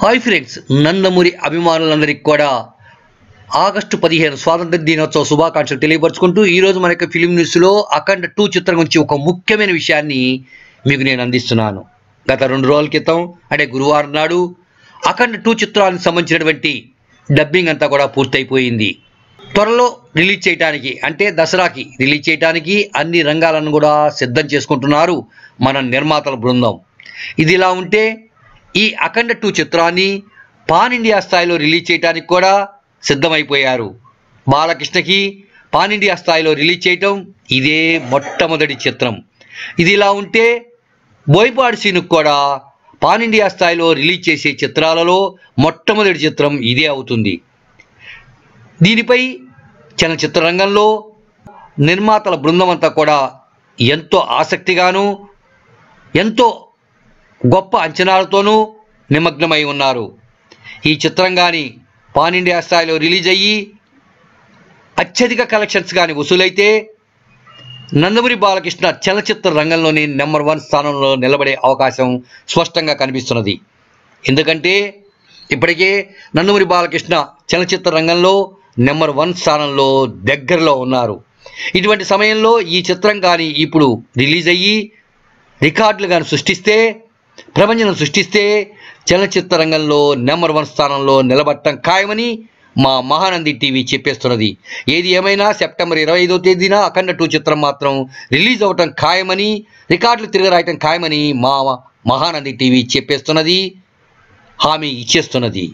Hi friends, Nandamuri అభిమానులందరికీ కూడా August 15 స్వాతంత్ర దినోత్సవ శుభాకాంక్షలు తెలియపరుచుకుంటూ ఈరోజు మన యొక్క ఫిలిం న్యూస్లో అఖండ 2 చిత్రం గురించి ఒక ముఖ్యమైన విషయాన్ని మీకు నేను అందిస్తున్నాను. గత 2 రోజుల క్రితం అంటే గురువారం నాడు అఖండ 2 చిత్రానికి సంబంధించినటువంటి డబ్బింగ్ అంతా కూడా పూర్తయిపోయింది. త్వరలో రిలీజ్ చేయడానికి అంటే దసరాకి రిలీజ్ చేయడానికి అన్ని రంగాలను కూడా సిద్ధం చేసుకుంటున్నారు మన నిర్మాతల బృందం. ఇది ఇలా ఉంటే ఈ అఖండ 2 చిత్రాన్ని పాన్ ఇండియా స్థాయిలో రిలీజ్ చేయడానికి కూడా సిద్ధమైపోయారు. బాలకృష్ణకి పాన్ ఇండియా స్థాయిలో రిలీజ్ చేయటం ఇదే మొట్టమొదటి చిత్రం. ఇది ఇలా ఉంటే బోయపాటి సీనుకు కూడా పాన్ ఇండియా స్థాయిలో రిలీజ్ చేసే చిత్రాలలో మొట్టమొదటి చిత్రం ఇదే అవుతుంది. దీనిపై చలనచిత్ర రంగంలో నిర్మాతల బృందం అంతా కూడా ఎంతో ఆసక్తిగాను ఎంతో గొప్ప అంచనాలతోనూ నిమగ్నమై ఉన్నారు. ఈ చిత్రం కానీ పాన్ ఇండియా స్థాయిలో రిలీజ్ అయ్యి అత్యధిక కలెక్షన్స్ కానీ వసూలైతే నందమూరి బాలకృష్ణ చలనచిత్ర రంగంలోని నెంబర్ 1 స్థానంలో నిలబడే అవకాశం స్పష్టంగా కనిపిస్తున్నది. ఎందుకంటే ఇప్పటికే నందమూరి బాలకృష్ణ చలనచిత్ర రంగంలో నెంబర్ 1 స్థానంలో దగ్గరలో ఉన్నారు. ఇటువంటి సమయంలో ఈ చిత్రం కానీ ఇప్పుడు రిలీజ్ అయ్యి రికార్డులు కానీ సృష్టిస్తే ప్రపంచం సృష్టిస్తే చలనచిత్ర రంగంలో నెంబర్ 1 స్థానంలో నిలబడటం ఖాయమని మా మహానంది టీవీ చెప్పేస్తున్నది. ఏది ఏమైనా సెప్టెంబర్ 25వ తేదీన అఖండ 2 చిత్రం మాత్రం రిలీజ్ అవ్వటం ఖాయమని రికార్డులు తిరగరాయటం ఖాయమని మా మహానంది టీవీ చెప్పేస్తున్నది, హామీ ఇచ్చేస్తున్నది.